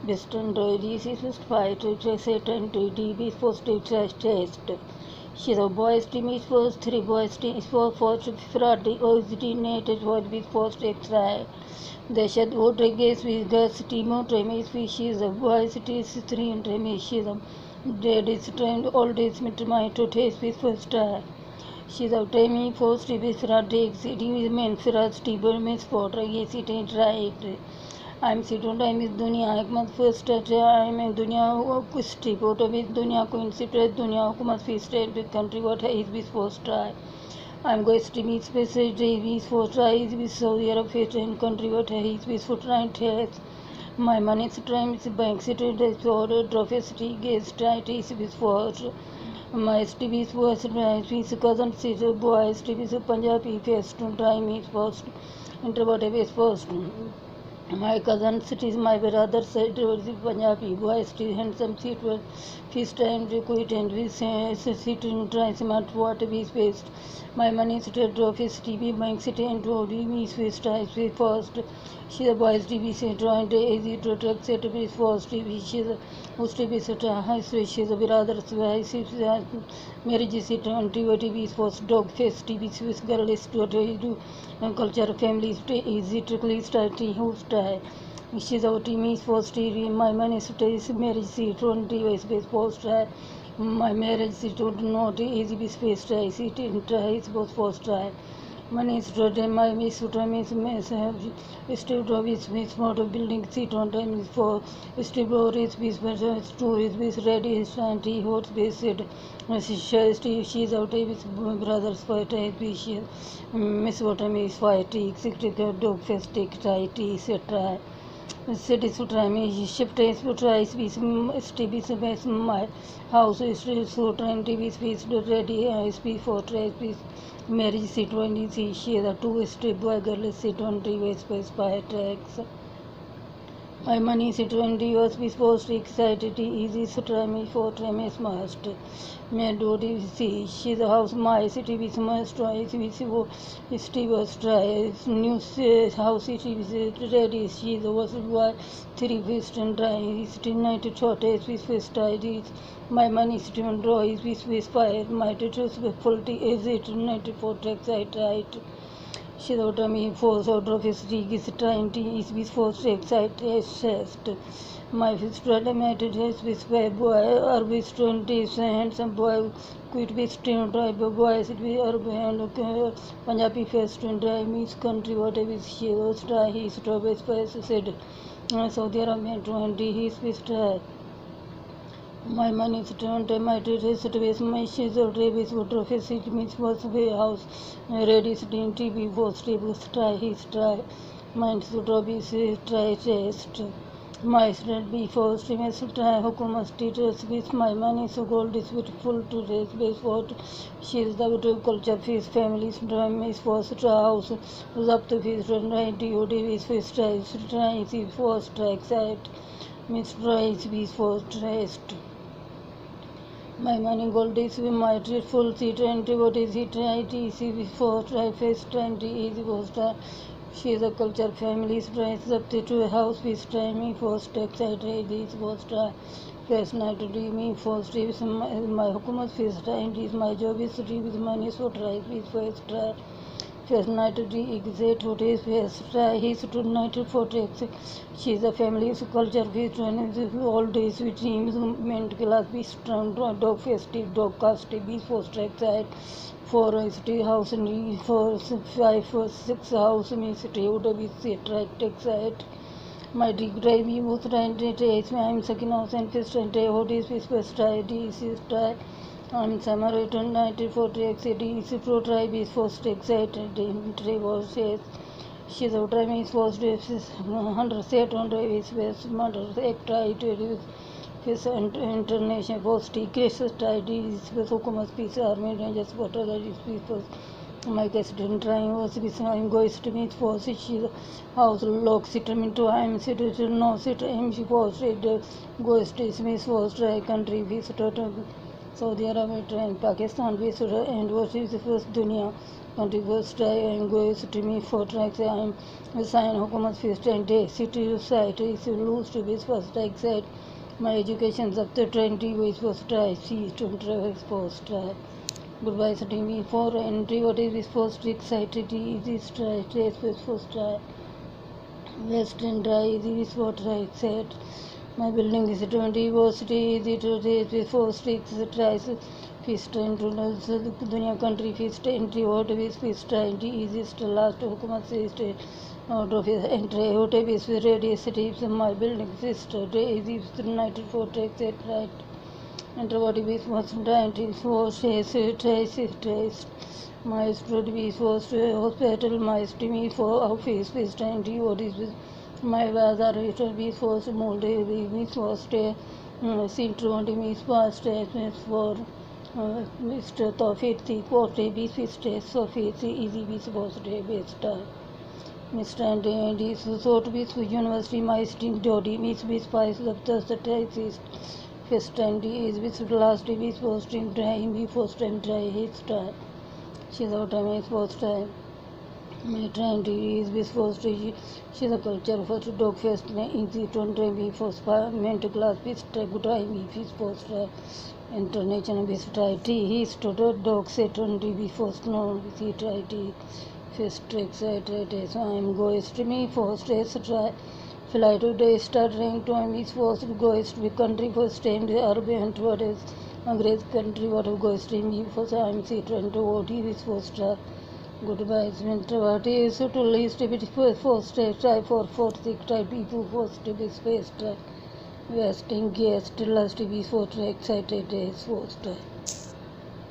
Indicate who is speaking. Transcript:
Speaker 1: Western diseases fight Satan to DB positive test. She the boys team is first, three boys team is first Friday originated with first X-ray. The shed Rodriguez with gas Timo Tremis fishes the boys it is three and Tremishism. Dead is trained all days mit to taste with first try. She the Tremi first with Friday exceeding with men first table miss for yes it ain't right. I'm sitting time is दुनिया हुकूमत first time है दुनिया कुछ report अभी दुनिया को incident दुनिया हुकूमत फर्स्ट कंट्री व्हाट है इज बिस first try I'm going to meet specific is for tries with Saudi Arabia and country what he is with for trying tests. My money is trying with bank city for trophy city guest try is with for my TV was right with cousin city boys TV Punjabi first to try me first introvert is first. My cousin cities, my brother said Punjabi boy still handsome seat was feast and quit and we sit in smart what we faced. My money straight office TV bank city and told me first I first. She the boys TV said joined easy to truck set is first TV. She the who's TV set high switch. She the brother marriage sit on TV is first dog face TV Swiss girl is to do culture family easy to clear starting who's She's our team is first my money is marriage seat on TV space post my marriage seat not easy be space try seat in try is both first try money is to my miss to miss steve is miss model building seat on time is for steve is miss two is miss ready is anti hot space said she's out with brothers fight she miss what I mean is fight executive dog fest take try etc city to try me shift is to try space space my house is so trying TV space ready space for try space marriage seat 20 she the two strip boy girl seat 20 space by tracks. My money is 20 years before excited easy to try me for try must. Me do see she the house my city with must try Steve was try new house city with ready she the was why three fist and try is 90 short with first ideas. My money is to draw is with fire my teachers with full is it 94 tax I tried. She wrote me force order of his rig is trying to is with force excited. My sister mated his with boy or with 20 handsome boy quit with stream drive boys it be urban Punjabi first and drive Miss country whatever she was try his trouble space said Saudi Arabia 20 his with try. My money is turned my dress with my shoes or rabbits would office it means was way house ready sitting TV was table try his try mine to drop his try test my friend before streamers try hukumas teachers with my money so gold is beautiful to raise base what she is the culture fees families drum is first house was up to his run right DOD is first try is first excited Miss Rice is first rest. My money gold is with my full C20 what is it ITC before try face 20 easy post she is a culture families rise up to a house with try me first excited this was try first night to do me first is my hukumat first time is my job is to with money so try with first try first night to do exact what is first try his to night for tax she is a family's culture with all days with teams meant class be strong dog festive dog cast be first excited for city house and for 5 for 6 house me city would be attract excited my degree me was trying to take I'm second house and first and what is first try this is try I'm summer return 1940 excited is pro tribe is first excited entry was says she's out driving is first 100 set on drive is best mother act right his international post cases tied is with hukumat peace army rangers water is people my accident trying was with I'm going to meet for she house lock settlement to I'm citizen no sit MC was goes to Smith was try country visitor Saudi Arabia and Pakistan visitor and was his first dunya Country first try, I am going to me for tracks, I am a sign Hukumat first and day. City site is lose to be first exit. My education up to 20 ways first try, see to travel first try. Goodbye setting me for entry, what is this first excited, easy try, trace first try. Western dry, easy is what I said. My building is 20 university, easy to raise before six tries. Fist into dunya country, fist entry, what is fist entry, easiest last Hukumat state out of his entry, what is radius cities. My building fist, easy United for exit right. Enter what is was 94 trace. My study was hospital, my steamy for office, fist entry, what is my bazaar be for moldy, we was seen to me fast for Mr. Tofit, the quarter be fist, Sophie, easy be supposed to be star. Mr. and is so to be university, my steam doddy, Miss Miss Spice of the thesis. First and is with last week's first time dry, me first time dry, his star. She's out of my first time. My trend is with first she's a culture first dog first easy to be first mental class with good time if his first international with tea he stood dog set on be first known with it tea first excited so I'm going to me first try fly today start rank to is first goes to country first time the urban what is a great country what goes to me first I'm C20 what is first goodbye, winter. What is to least to be first try for fourth try people first to be first wasting guest last to be for excited days first.